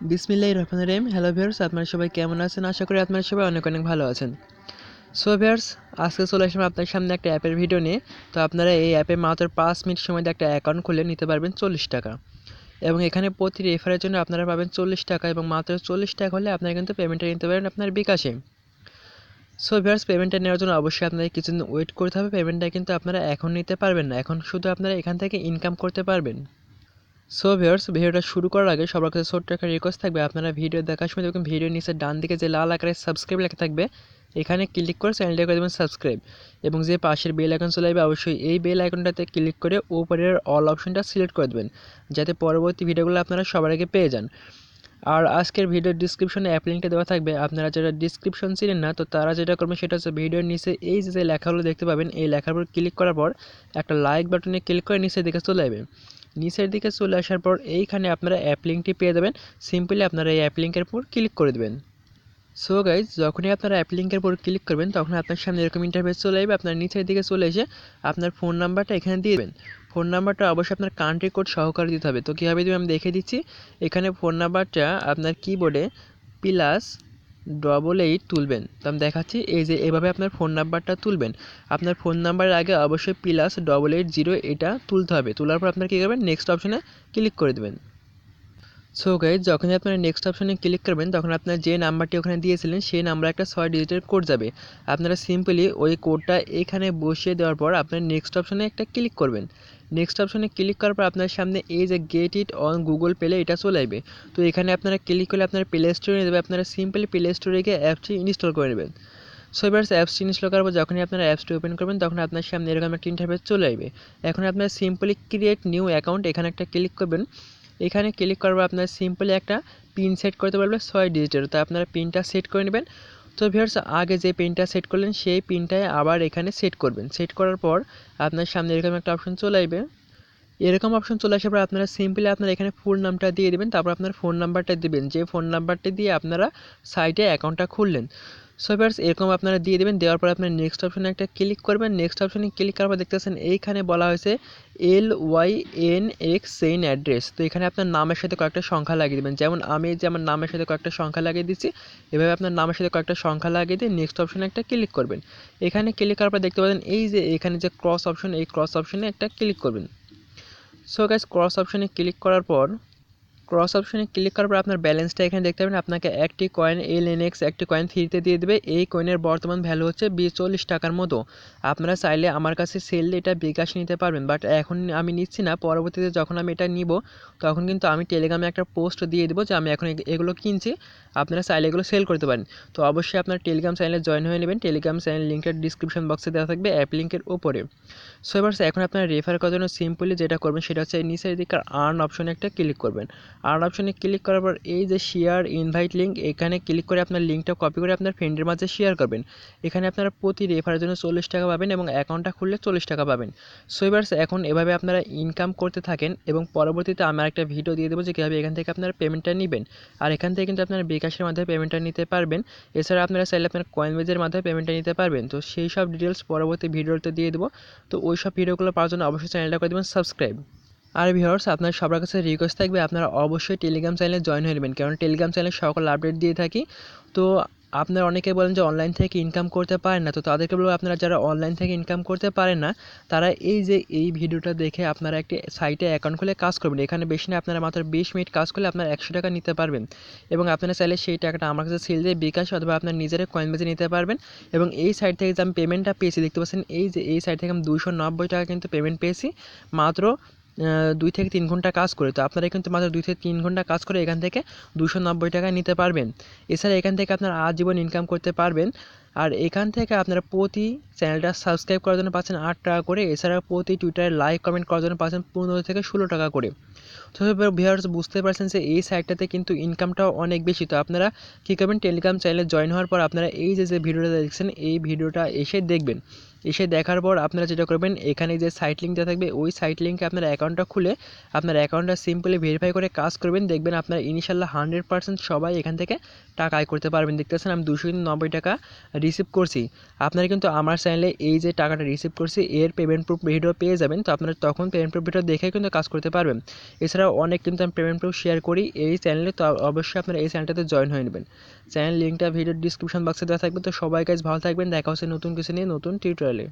বিসমিল্লাহির রহমানির রহিম। Hello viewers, আপনারা সবাই কেমন আছেন? আশা করি আপনারা সবাই অনেক অনেক ভালো আছেন। সো ভিউয়ার্স, আজকে চলে আসলাম আপনার সামনে একটা অ্যাপের ভিডিও নিয়ে। তো আপনারা এই অ্যাপে মাত্র 5 মিনিট সময় দিয়ে একটা অ্যাকাউন্ট খুলে নিতে পারবেন 40 টাকা, এবং এখানে প্রতি রেফারের জন্য আপনারা পাবেন 40 টাকা, এবং মাত্র 40 টাকা হলে আপনারা কিন্তু পেমেন্টটা নিতে পারেন আপনার বিকাশে। সো ভিউয়ার্স, পেমেন্টটা নেওয়ার জন্য অবশ্যই আপনাদের কিছুদিন ওয়েট করতে হবে। পেমেন্টটা কিন্তু আপনারা এখন নিতে পারবেন না, এখন শুধু আপনারা এখান থেকে ইনকাম করতে পারবেন। সো ভিউয়ার্স, ভিডিওটা শুরু করার আগে সবার কাছে ছোট্ট একটা রিকোয়েস্ট থাকবে, আপনারা ভিডিও দেখার সময় দেখুন ভিডিওর নিচে ডান দিকে যে লাল আকারে সাবস্ক্রাইব লেখা থাকবে, এখানে ক্লিক করে চ্যানেলটা করে দেবেন সাবস্ক্রাইব, এবং যে পাশের বেল আইকন চলে আসবে অবশ্যই এই বেল আইকনটাতে ক্লিক করে উপরের অল অপশনটা সিলেক্ট করে দেবেন, যাতে পরবর্তী ভিডিওগুলো আপনারা সবার আগে পেয়ে যান। আর আজকের ভিডিওর ডিসক্রিপশনে অ্যাপ লিঙ্কটা দেওয়া থাকবে। আপনারা যারা ডিসক্রিপশন ছিলেন না, তো তারা যেটা করবেন সেটা হচ্ছে ভিডিওর নিচে এই যে লেখাগুলো দেখতে পাবেন, এই লেখার উপর ক্লিক করার পর একটা লাইক বাটনে ক্লিক করে নিচের দিকে চলে যাবে। নিচের দিকে চলে আসার পর এইখানে আপনারা অ্যাপ লিঙ্কটি পেয়ে যাবেন। সিম্পলি আপনারা এই অ্যাপ লিঙ্কের উপর ক্লিক করে দেবেন। সো গাইজ, যখনই আপনারা অ্যাপ লিঙ্কের উপর ক্লিক করবেন তখন আপনার সামনে এরকম ইন্টারফেস চলে আসবে। আপনার নিচের দিকে চলে এসে আপনার ফোন নাম্বারটা এখানে দিয়ে দেবেন। ফোন নাম্বারটা অবশ্যই আপনার কান্ট্রি কোড সহকারে দিতে হবে। তো কীভাবে দেবেন আমি দেখে দিচ্ছি। এখানে ফোন নাম্বারটা আপনার কিবোর্ডে +88 তুলবেন। তো আমি দেখাচ্ছি, এই যে এভাবে আপনার ফোন নাম্বারটা তুলবেন। আপনার ফোন নাম্বারের আগে অবশ্যই +880 এটা তুলতে হবে। তোলার পর আপনার কী করবেন, নেক্সট অপশনে ক্লিক করে দেবেন। সো গাইজ, যখনই আপনারা নেক্সট অপশনে ক্লিক করবেন তখন আপনার যে নাম্বারটি ওখানে দিয়েছিলেন সেই নাম্বার একটা 6 ডিজিটের কোড যাবে। আপনারা সিম্পলি ওই কোডটা এখানে বসিয়ে দেওয়ার পর আপনার নেক্সট অপশনে একটা ক্লিক করবেন। নেক্সট অপশনে ক্লিক করার পর আপনার সামনে এই যে get it on Google play এটা চলে আসবে। তো এখানে আপনারা ক্লিক করলে আপনার প্লে স্টোরে নিয়ে যাবে। আপনারা সিম্পলি প্লে স্টোরে গিয়ে অ্যাপটি ইনস্টল করে নেবেন। সো এবার অ্যাপসটি ইনস্টল করার পর যখনই আপনারা অ্যাপসটি ওপেন করবেন তখন আপনার সামনে এরকম একটা ইন্টারফেস চলে আসবে। এখন আপনারা সিম্পলি ক্রিয়েট নিউ অ্যাকাউন্ট এখানে একটা ক্লিক করবেন। এখানে ক্লিক করার পর আপনারা সিম্পলি একটা পিন সেট করতে পারবেন 6 ডিজিটের। তো আপনারা পিনটা সেট করে নেবেন। তো ভিউয়ার্স, আগে যে পিনটা সেট করলেন সেই পিনটাই আবার এখানে সেট করবেন। সেট করার পর আপনার সামনে এরকম একটা অপশন চলে আসবে। এরকম অপশন চলে আসার পর আপনারা সিম্পলি আপনার এখানে ফুল নামটা দিয়ে দেবেন, তারপর আপনার ফোন নাম্বারটা দিবেন, যে ফোন নাম্বারটা দিয়ে আপনারা সাইটে অ্যাকাউন্টটা খুললেন। সো ভিউয়ার্স, এরকম আপনারা দিয়ে দেবেন। দেওয়ার পর আপনার নেক্সট অপশনে একটা ক্লিক করবেন। নেক্সট অপশনে ক্লিক করার পর দেখতেছেন এইখানে বলা হয়েছে LYNX সেইন অ্যাড্রেস। তো এখানে আপনার নামের সাথে কয়েকটা সংখ্যা লাগিয়ে দেবেন। যেমন আমি যে আমার নামের সাথে কয়েকটা সংখ্যা লাগিয়ে দিচ্ছি, এভাবে আপনার নামের সাথে কয়েকটা সংখ্যা লাগিয়ে দিয়ে নেক্সট অপশনে একটা ক্লিক করবেন। এখানে ক্লিক করার পর দেখতে পাবেন এই যে এখানে যে ক্রস অপশন, এই ক্রস অপশনে একটা ক্লিক করবেন। সো গাইস, ক্রস অপশনে ক্লিক করার পর আপনার ব্যালেন্সটা এখানে দেখতে পাবেন। আপনাকে একটি কয়েন Lynax একটি কয়েন ফ্রিতে দিয়ে দেবে। এই কয়েনের বর্তমান ভ্যালু হচ্ছে 40 টাকার মতো। আপনারা চাইলে আমার কাছে সেল এটা বিকাশ নিতে পারবেন, বাট এখন আমি নিচ্ছি না। পরবর্তীতে যখন আমি এটা নিব তখন কিন্তু আমি টেলিগ্রামে একটা পোস্ট দিয়ে দেবো যে আমি এখন এগুলো কিনছি, আপনারা চাইলে এগুলো সেল করতে পারেন। তো অবশ্যই আপনার টেলিগ্রাম চ্যানেলে জয়েন হয়ে নেবেন। টেলিগ্রাম চ্যানেল লিঙ্কের ডিসক্রিপশন বক্সে দেওয়া থাকবে, অ্যাপ লিঙ্কের ওপরে। সো এবার এখন আপনারা রেফার করার জন্য সিম্পলি যেটা করবেন সেটা হচ্ছে নিচের দিকে আর্ন অপশনে একটা ক্লিক করবেন। আর্ন অপশনে ক্লিক করার পর এই যে শেয়ার ইনভাইট লিঙ্ক, এখানে ক্লিক করে আপনার লিঙ্কটা কপি করে আপনার ফ্রেন্ডের মাঝে শেয়ার করবেন। এখানে আপনারা প্রতি রেফারের জন্য 40 টাকা পাবেন, এবং অ্যাকাউন্টটা খুললে 40 টাকা পাবেন। সো এবার এখন এভাবে আপনারা ইনকাম করতে থাকেন, এবং পরবর্তীতে আমার একটা ভিডিও দিয়ে দেবো যে কীভাবে এখান থেকে আপনারা পেমেন্টটা নেবেন। আর এখান থেকে কিন্তু আপনারা বিকাশের মাধ্যমে পেমেন্টটা নিতে পারবেন। এছাড়া আপনারা চাইলে আপনার কয়েনবেজের মাধ্যমে পেমেন্টটা নিতে পারবেন। তো সেই সব ডিটেলস পরবর্তী ভিডিওতে দিয়ে দেবো। তো ওই সব ভিডিওগুলো পাওয়ার জন্য অবশ্যই চ্যানেলটা করে দেবেন সাবস্ক্রাইব। আর ভিউয়ার্স, আপনার সবার কাছে রিকোয়েস্ট থাকবে আপনারা অবশ্যই টেলিগ্রাম চ্যানেলে জয়েন হয়ে নেবেন, কারণ টেলিগ্রাম চ্যানেলে সকল আপডেট দিয়ে থাকি। তো আপনারা অনেকে বলেন যে অনলাইন থেকে ইনকাম করতে পারেন না, তো তাদেরকে বলবো আপনারা যারা অনলাইন থেকে ইনকাম করতে পারেন না তারা এই যে এই ভিডিওটা দেখে আপনারা একটি সাইটে অ্যাকাউন্ট খুলে কাজ করবেন। এখানে বেশি না, আপনারা মাত্র 20 মিনিট কাজ করলে আপনারা 100 টাকা নিতে পারবেন, এবং আপনারা চাইলে সেই টাকাটা আমার কাছে সেল দিয়ে বিকাশ অথবা আপনার নিজের কয়েন বেজে নিতে পারবেন। এবং এই সাইট থেকে যে আমি পেমেন্টটা পেয়েছি দেখতে পাচ্ছেন, এই যে এই সাইট থেকে আমি 290 টাকা কিন্তু পেমেন্ট পেয়েছি মাত্র 2 থেকে 3 ঘন্টা কাজ করে। তো আপনারা কিন্তু মাত্র 2 থেকে 3 ঘন্টা কাজ করে এখান থেকে 290 টাকা নিতে পারবেন। এছাড়া এখান থেকে আপনারা আজীবন ইনকাম করতে পারবেন। আর এখান থেকে আপনারা প্রতি চ্যানেলটা সাবস্ক্রাইব করার জন্য পাচ্ছেন 8 টাকা করে। এছাড়া প্রতি টুইটারে লাইক কমেন্ট করার জন্য পাচ্ছেন 15 থেকে 16 টাকা করে। তো ভিউয়ার্স, বুঝতে পারছেন যে এই সাইটটাতে কিন্তু ইনকামটাও অনেক বেশি। তো আপনারা কী করবেন, টেলিগ্রাম চ্যানেলে জয়েন হওয়ার পর আপনারা এই যে ভিডিওটা দেখছেন এই ভিডিওটা এসে দেখবেন। এসে দেখার পর আপনারা যেটা করবেন, এখানে যে সাইট লিঙ্ক দেওয়া থাকবে ওই সাইট লিঙ্কে আপনার অ্যাকাউন্টটা খুলে আপনার অ্যাকাউন্টটা সিম্পলি ভেরিফাই করে কাজ করবেন। দেখবেন আপনার ইনশাল্লাহ 100% সবাই এখান থেকে টাকা আয় করতে পারবেন। দেখতেছেন আমি 290 টাকা রিসিভ করছি। আপনারা কিন্তু আমার চ্যানেলে এই যে টাকাটা রিসিভ করছি এর পেমেন্ট প্রুফ ভিডিও পেয়ে যাবেন। তো আপনারা তখন পেমেন্ট প্রুফ ভিডিও দেখে কিন্তু কাজ করতে পারবেন। এছাড়াও অনেক কিন্তু আমি পেমেন্ট প্রুফ শেয়ার করি এই চ্যানেলে, তো অবশ্যই আপনারা এই চ্যানেলটাতে জয়েন হয়ে নেবেন। চ্যানেল লিঙ্কটা ভিডিওর ডিসক্রিপশন বক্সে দেওয়া থাকবে। তো সবাই গাইস ভালো থাকবেন, দেখা হচ্ছে নতুন কিছু নিয়ে নতুন টিউটোরিয়ালে।